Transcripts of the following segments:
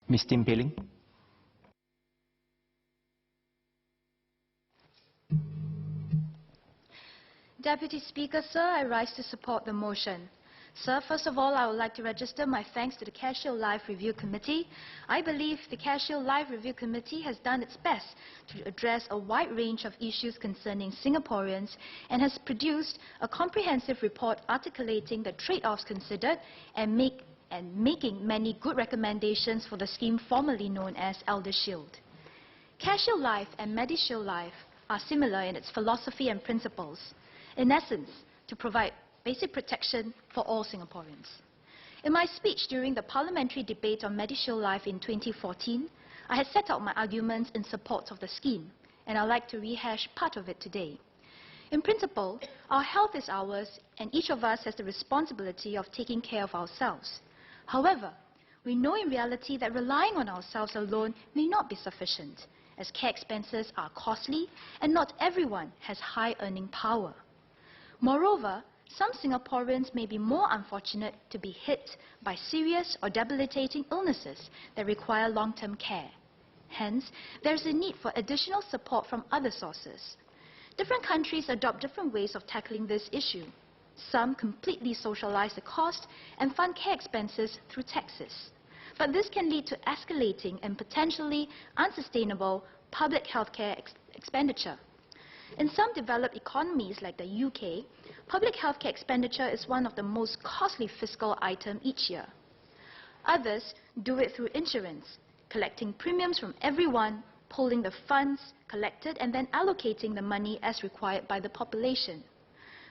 Ms. Tim Ling. Deputy Speaker, sir, I rise to support the motion. Sir, first of all, I would like to register my thanks to the CareShield Life Review Committee. I believe the CareShield Life Review Committee has done its best to address a wide range of issues concerning Singaporeans and has produced a comprehensive report articulating the trade-offs considered and making many good recommendations for the scheme formerly known as ElderShield. CareShield Life and MediShield Life are similar in its philosophy and principles. In essence, to provide basic protection for all Singaporeans. In my speech during the parliamentary debate on MediShield Life in 2014, I had set out my arguments in support of the scheme, and I'd like to rehash part of it today. In principle, our health is ours, and each of us has the responsibility of taking care of ourselves. However, we know in reality that relying on ourselves alone may not be sufficient, as care expenses are costly, and not everyone has high earning power. Moreover, some Singaporeans may be more unfortunate to be hit by serious or debilitating illnesses that require long-term care. Hence, there is a need for additional support from other sources. Different countries adopt different ways of tackling this issue. Some completely socialize the cost and fund care expenses through taxes. But this can lead to escalating and potentially unsustainable public healthcare expenditure. In some developed economies like the UK, public healthcare expenditure is one of the most costly fiscal items each year. Others do it through insurance, collecting premiums from everyone, pooling the funds collected and then allocating the money as required by the population.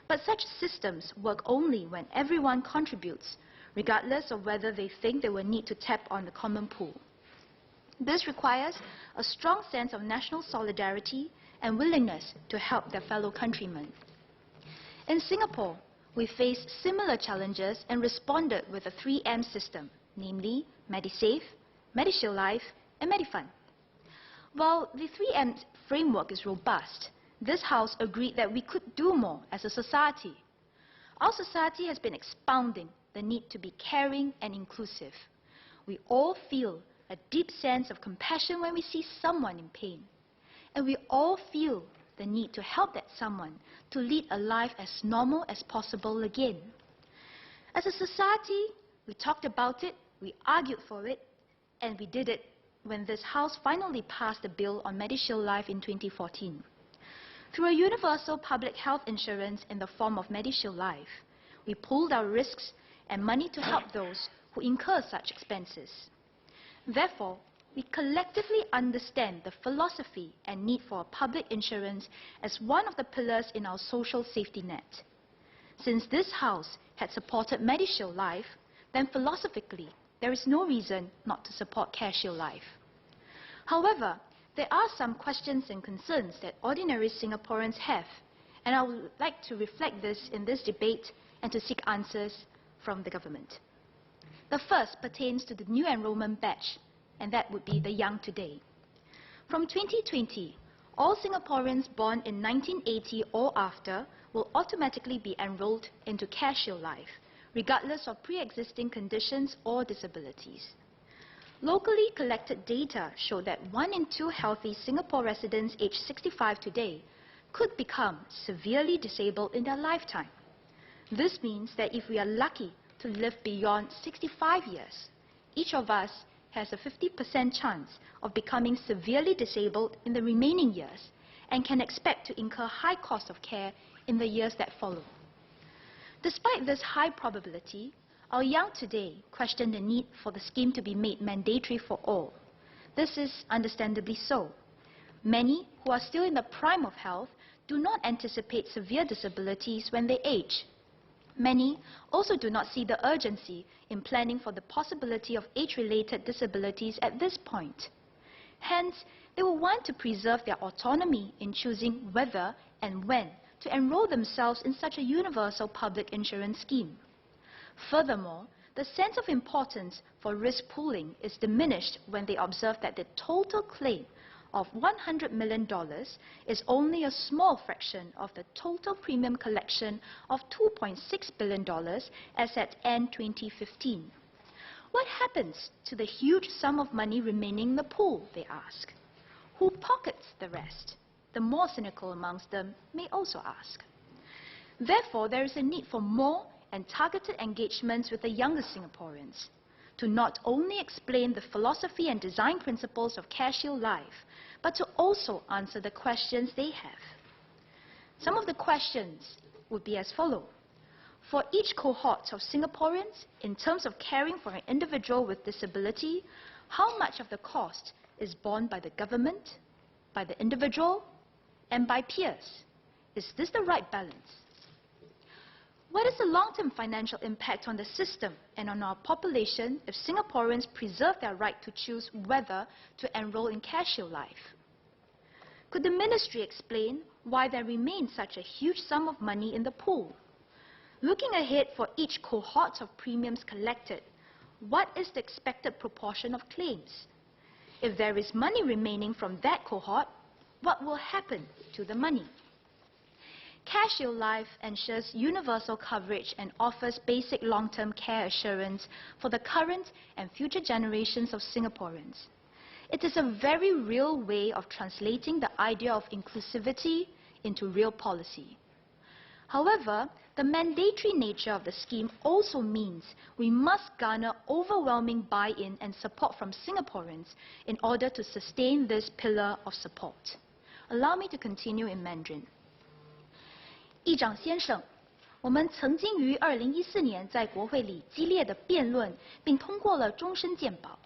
But such systems work only when everyone contributes, regardless of whether they think they will need to tap on the common pool. This requires a strong sense of national solidarity and willingness to help their fellow countrymen. In Singapore, we faced similar challenges and responded with a 3M system, namely MediSave, MediShield Life, and MediFund. While the 3M framework is robust, this House agreed that we could do more as a society. Our society has been expounding the need to be caring and inclusive. We all feel a deep sense of compassion when we see someone in pain. And we all feel the need to help that someone to lead a life as normal as possible again. As a society, we talked about it, we argued for it, and we did it when this House finally passed the bill on MediShield Life in 2014. Through a universal public health insurance in the form of MediShield Life, we pooled our risks and money to help those who incur such expenses. Therefore, we collectively understand the philosophy and need for public insurance as one of the pillars in our social safety net. Since this House had supported MediShield Life, then philosophically, there is no reason not to support CareShield Life. However, there are some questions and concerns that ordinary Singaporeans have, and I would like to reflect this in this debate and to seek answers from the government. The first pertains to the new enrollment batch, and that would be the young today. From 2020, all Singaporeans born in 1980 or after will automatically be enrolled into CareShield Life, regardless of pre-existing conditions or disabilities. Locally collected data show that 1 in 2 healthy Singapore residents aged 65 today could become severely disabled in their lifetime. This means that if we are lucky to live beyond 65 years, each of us has a 50% chance of becoming severely disabled in the remaining years and can expect to incur high cost of care in the years that follow. Despite this high probability, our young today question the need for the scheme to be made mandatory for all. This is understandably so. Many who are still in the prime of health do not anticipate severe disabilities when they age. Many also do not see the urgency in planning for the possibility of age-related disabilities at this point. Hence, they will want to preserve their autonomy in choosing whether and when to enroll themselves in such a universal public insurance scheme. Furthermore, the sense of importance for risk pooling is diminished when they observe that the total claim of $100 million is only a small fraction of the total premium collection of $2.6 billion as at end 2015. What happens to the huge sum of money remaining in the pool, they ask? Who pockets the rest? The more cynical amongst them may also ask. Therefore, there is a need for more and targeted engagements with the younger Singaporeans to not only explain the philosophy and design principles of CareShield Life, but to also answer the questions they have. Some of the questions would be as follows. For each cohort of Singaporeans, in terms of caring for an individual with disability, how much of the cost is borne by the government, by the individual, and by peers? Is this the right balance? What is the long-term financial impact on the system and on our population if Singaporeans preserve their right to choose whether to enroll in CareShield Life? Could the ministry explain why there remains such a huge sum of money in the pool? Looking ahead for each cohort of premiums collected, what is the expected proportion of claims? If there is money remaining from that cohort, what will happen to the money? CareShield Life ensures universal coverage and offers basic long-term care assurance for the current and future generations of Singaporeans. It is a very real way of translating the idea of inclusivity into real policy. However, the mandatory nature of the scheme also means we must garner overwhelming buy-in and support from Singaporeans in order to sustain this pillar of support. Allow me to continue in Mandarin. 议长先生，我们曾经于2014年在国会里激烈的辩论，并通过了终身健保。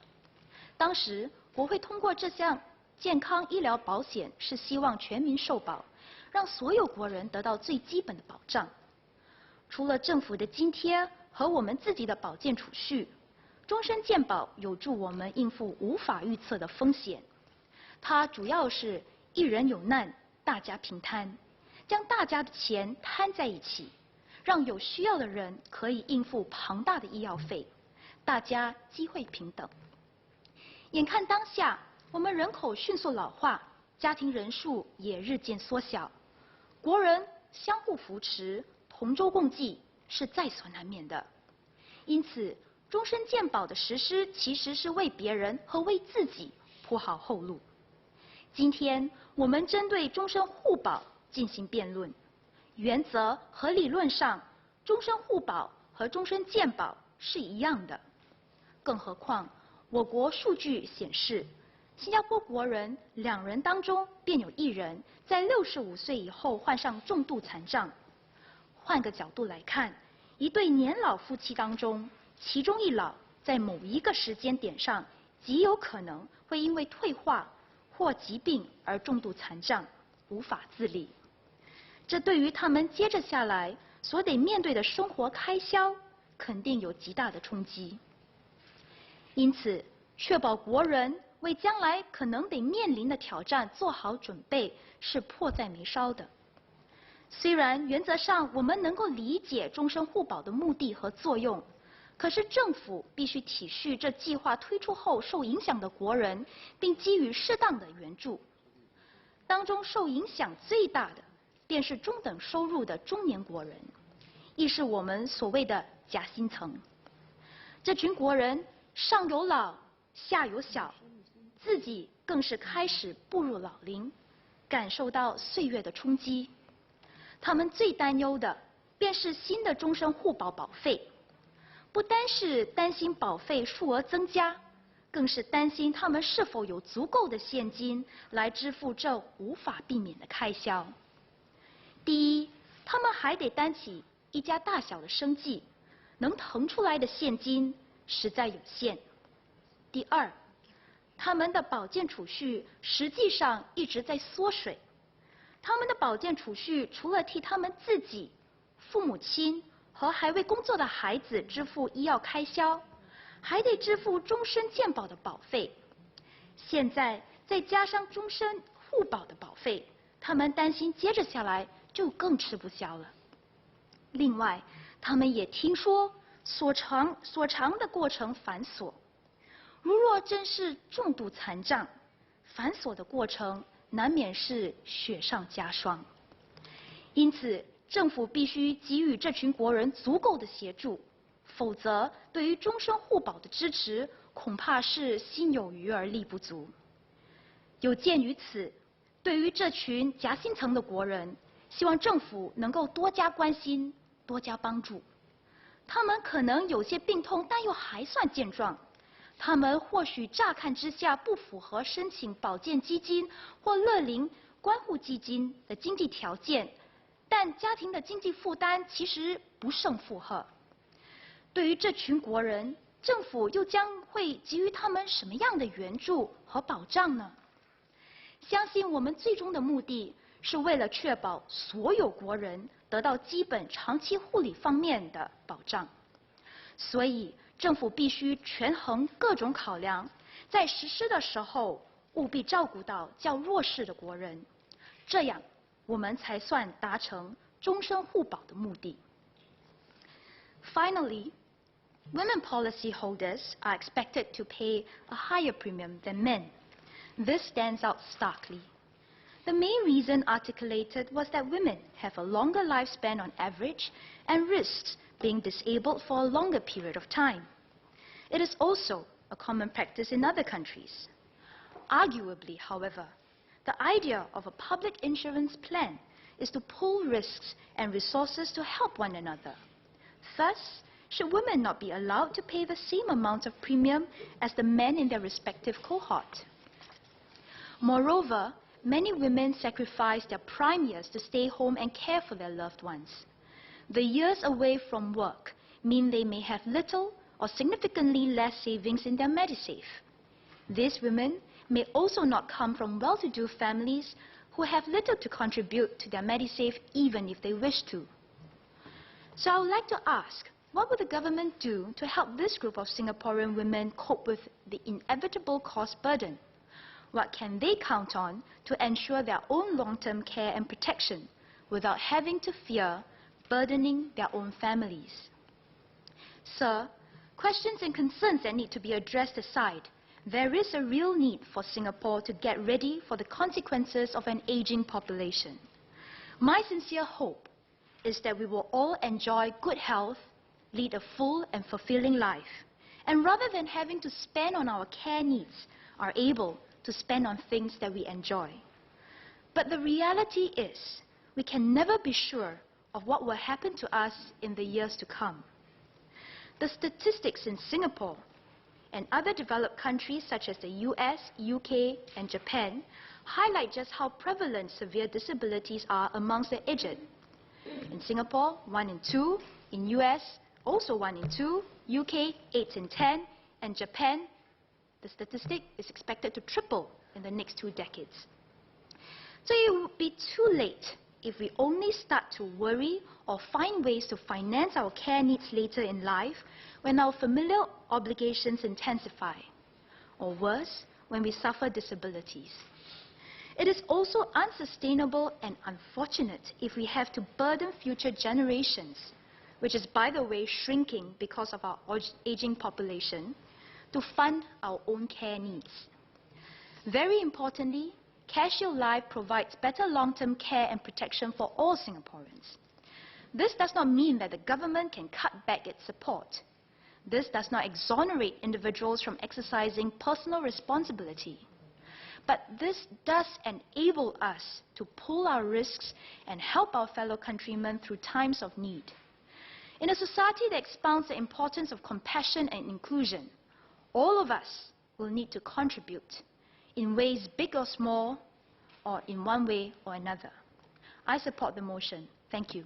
当时，国会通过这项健康医疗保险是希望全民受保，让所有国人得到最基本的保障。除了政府的津贴和我们自己的保健储蓄，终身健保有助我们应付无法预测的风险。它主要是一人有难，大家平摊，将大家的钱摊在一起，让有需要的人可以应付庞大的医药费，大家机会平等。眼看当下我们人口迅速老化，家庭人数也日渐缩小，国人相互扶持、同舟共济是在所难免的。因此，终身健保的实施其实是为别人和为自己铺好后路。今天我们针对终身互保进行辩论，原则和理论上，终身互保和终身健保是一样的。更何况，我国数据显示，新加坡国人2人当中便有1人在65岁以后患上重度残障。换个角度来看，一对年老夫妻当中，其中一老在某一个时间点上，极有可能会因为退化或疾病而重度残障，无法自理。这对于他们接着下来所得面对的生活开销，肯定有极大的冲击。因此，确保国人为将来可能得面临的挑战做好准备，是迫在眉梢的。虽然原则上我们能够理解终身互保的目的和作用，可是政府必须体恤这计划推出后受影响的国人，并给予适当的援助。当中受影响最大的便是中等收入的中年国人，亦是我们所谓的夹心层。这群国人上有老，下有小，自己更是开始步入老龄，感受到岁月的冲击。他们最担忧的便是新的终身互保保费，不单是担心保费数额增加，更是担心他们是否有足够的现金来支付这无法避免的开销。第一，他们还得担起一家大小的生计，能腾出来的现金实在有限。第二，他们的保健储蓄实际上一直在缩水。他们的保健储蓄除了替他们自己、父母亲和还未工作的孩子支付医药开销，还得支付终身健保的保费。现在再加上终身互保的保费，他们担心接着下来就更吃不消了。另外，他们也听说所偿的过程繁琐，如若真是重度残障，繁琐的过程难免是雪上加霜。因此，政府必须给予这群国人足够的协助，否则对于终身互保的支持恐怕是心有余而力不足。有鉴于此，对于这群夹心层的国人，希望政府能够多加关心，多加帮助。他们可能有些病痛，但又还算健壮。他们或许乍看之下不符合申请保健基金或乐龄关护基金的经济条件，但家庭的经济负担其实不胜负荷。对于这群国人，政府又将会给予他们什么样的援助和保障呢？相信我们最终的目的是为了确保所有国人得到基本长期护理方面的保障，所以政府必须权衡各种考量，在实施的时候务必照顾到较弱势的国人，这样我们才算达成终身互保的目的。Finally, women policyholders are expected to pay a higher premium than men. This stands out starkly. The main reason articulated was that women have a longer lifespan on average and risks being disabled for a longer period of time. It is also a common practice in other countries. Arguably, however, the idea of a public insurance plan is to pool risks and resources to help one another. Thus, should women not be allowed to pay the same amount of premium as the men in their respective cohort? Moreover, many women sacrifice their prime years to stay home and care for their loved ones. The years away from work mean they may have little or significantly less savings in their Medisave. These women may also not come from well-to-do families who have little to contribute to their Medisave even if they wish to. So I would like to ask, what would the government do to help this group of Singaporean women cope with the inevitable cost burden? What can they count on to ensure their own long-term care and protection without having to fear burdening their own families? Sir, questions and concerns that need to be addressed aside, there is a real need for Singapore to get ready for the consequences of an aging population. My sincere hope is that we will all enjoy good health, lead a full and fulfilling life, and rather than having to spend on our care needs, are able to spend on things that we enjoy. But the reality is, we can never be sure of what will happen to us in the years to come. The statistics in Singapore and other developed countries such as the US, UK, and Japan highlight just how prevalent severe disabilities are amongst the aged. In Singapore, 1 in 2, in US, also 1 in 2, UK, 8 in 10, and Japan, the statistic is expected to triple in the next 2 decades. So it would be too late if we only start to worry or find ways to finance our care needs later in life when our familial obligations intensify, or worse, when we suffer disabilities. It is also unsustainable and unfortunate if we have to burden future generations, which is, by the way, shrinking because of our aging population, to fund our own care needs. Very importantly, CareShield Life provides better long-term care and protection for all Singaporeans. This does not mean that the government can cut back its support. This does not exonerate individuals from exercising personal responsibility. But this does enable us to pool our risks and help our fellow countrymen through times of need. In a society that expounds the importance of compassion and inclusion, all of us will need to contribute in ways big or small, or in one way or another. I support the motion. Thank you.